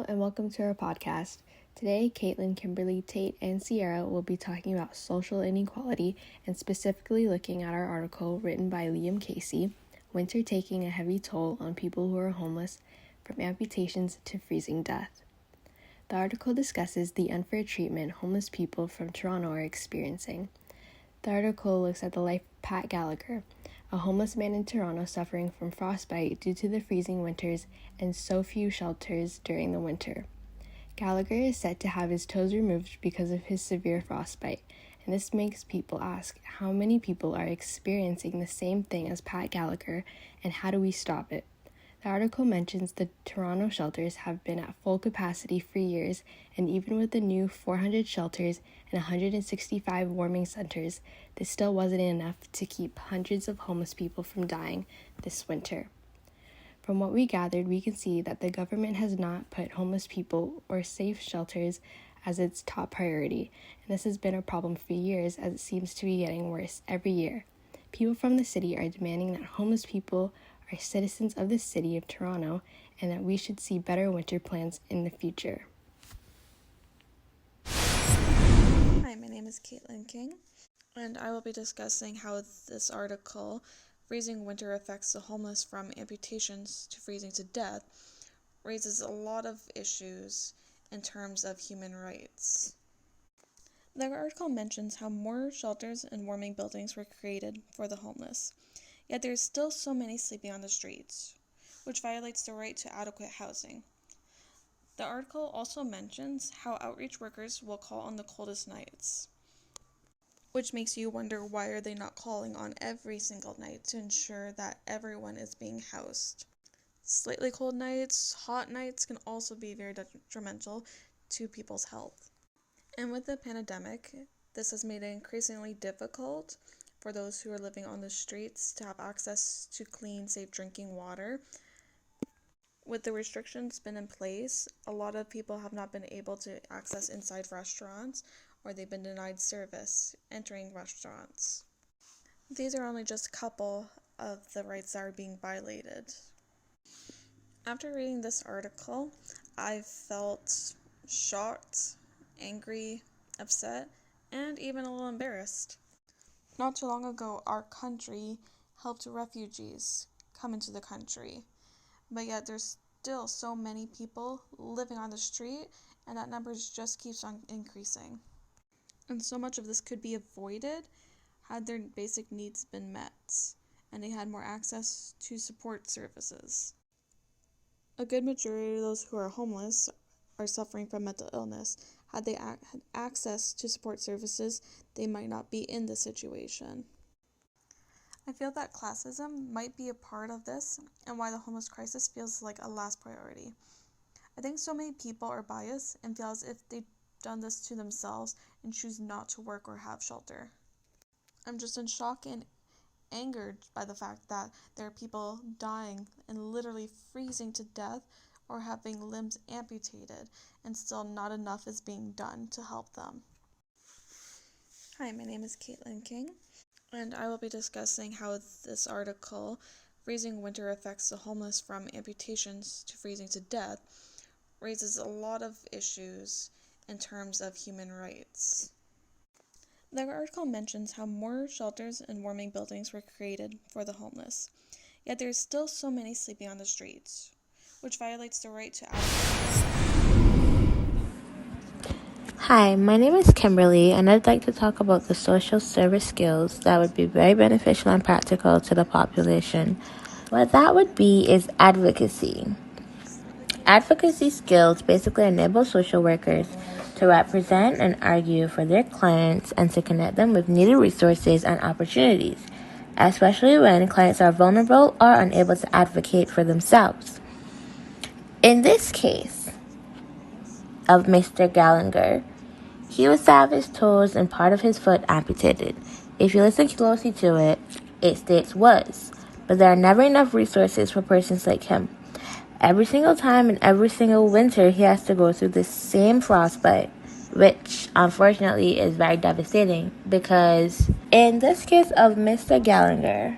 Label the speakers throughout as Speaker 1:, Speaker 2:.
Speaker 1: Hello and welcome to our podcast. Today, Caitlin, Kimberly, Tate, and Sierra will be talking about social inequality and specifically looking at our article written by Liam Casey, Winter Taking a Heavy Toll on People Who Are Homeless, from Amputations to Freezing Death. The article discusses the unfair treatment homeless people from Toronto are experiencing. The article looks at the life of Pat Gallagher, a homeless man in Toronto suffering from frostbite due to the freezing winters and so few shelters during the winter. Gallagher is said to have his toes removed because of his severe frostbite, and this makes people ask how many people are experiencing the same thing as Pat Gallagher and how do we stop it? The article mentions the Toronto shelters have been at full capacity for years, and even with the new 400 shelters and 165 warming centers, this still wasn't enough to keep hundreds of homeless people from dying this winter. From what we gathered, we can see that the government has not put homeless people or safe shelters as its top priority, and this has been a problem for years as it seems to be getting worse every year. People from the city are demanding that homeless people are citizens of the city of Toronto and that we should see better winter plans in the future.
Speaker 2: Hi, my name is Caitlin King, and I will be discussing how this article, Freezing Winter Affects the Homeless from Amputations to Freezing to Death, raises a lot of issues in terms of human rights. The article mentions how more shelters and warming buildings were created for the homeless, yet there are still so many sleeping on the streets, which violates the right to adequate housing. The article also mentions how outreach workers will call on the coldest nights, which makes you wonder why are they not calling on every single night to ensure that everyone is being housed. Slightly cold nights, hot nights can also be very detrimental to people's health. And with the pandemic, this has made it increasingly difficult for those who are living on the streets to have access to clean, safe drinking water. With the restrictions been in place, a lot of people have not been able to access inside restaurants, or they've been denied service entering restaurants. These are only just a couple of the rights that are being violated. After reading this article, I felt shocked, angry, upset, and even a little embarrassed. Not too long ago, our country helped refugees come into the country, but yet there's still so many people living on the street, and that number just keeps on increasing. And so much of this could be avoided had their basic needs been met, and they had more access to support services. A good majority of those who are homeless are suffering from mental illness. Had they had access to support services, they might not be in this situation. I feel that classism might be a part of this and why the homeless crisis feels like a last priority. I think so many people are biased and feel as if they've done this to themselves and choose not to work or have shelter. I'm just in shock and angered by the fact that there are people dying and literally freezing to death or having limbs amputated, and still not enough is being done to help them. Hi, my name is Caitlin King, and I will be discussing how this article, Freezing Winter Affects the Homeless from Amputations to Freezing to Death, raises a lot of issues in terms of human rights. The article mentions how more shelters and warming buildings were created for the homeless, yet there are still so many sleeping on the streets, which violates the right to adequate housing.
Speaker 3: Hi, my name is Kimberly, and I'd like to talk about the social service skills that would be very beneficial and practical to the population. What that would be is advocacy. Advocacy skills basically enable social workers to represent and argue for their clients and to connect them with needed resources and opportunities, especially when clients are vulnerable or unable to advocate for themselves. In this case of Mr. Gallagher, he was to have his toes and part of his foot amputated. If you listen closely to it, it states was, but there are never enough resources for persons like him. Every single time and every single winter, he has to go through the same frostbite, which unfortunately is very devastating because in this case of Mr. Gallagher,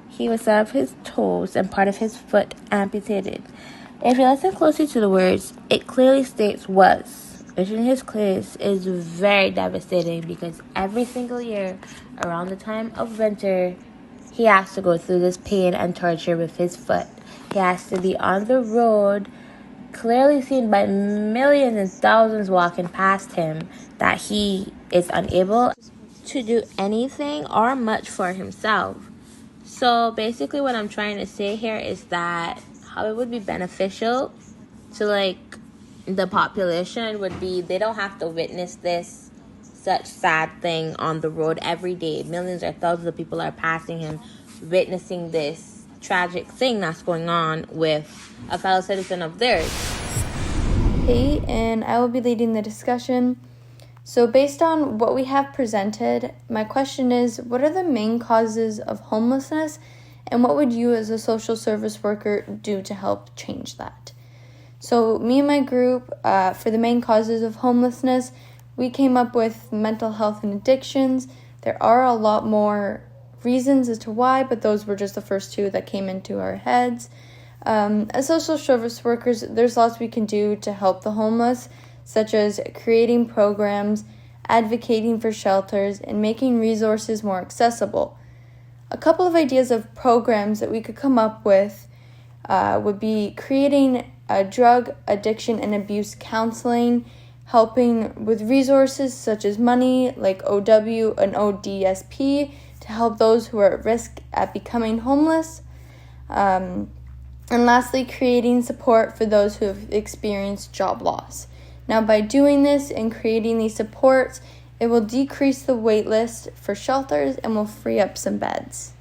Speaker 3: he was to have his toes and part of his foot amputated. If you listen closely to the words, it clearly states was, which in his case is very devastating because every single year around the time of winter, he has to go through this pain and torture with his foot. He has to be on the road, clearly seen by millions and thousands walking past him, that he is unable to do anything or much for himself. So basically what I'm trying to say here is that how it would be beneficial to the population would be they don't have to witness this such sad thing on the road every day. Millions or thousands of people are passing him, witnessing this tragic thing that's going on with a fellow citizen of theirs.
Speaker 1: Hey, and I will be leading the discussion. So based on what we have presented, my question is, what are the main causes of homelessness, and what would you as a social service worker do to help change that? So me and my group, for the main causes of homelessness, we came up with mental health and addictions. There are a lot more reasons as to why, but those were just the first two that came into our heads. As social service workers, there's lots we can do to help the homeless, such as creating programs, advocating for shelters, and making resources more accessible. A couple of ideas of programs that we could come up with would be creating a drug addiction and abuse counseling, helping with resources such as money like OW and ODSP to help those who are at risk at becoming homeless. And lastly, creating support for those who have experienced job loss. Now, by doing this and creating these supports, it will decrease the wait list for shelters and will free up some beds.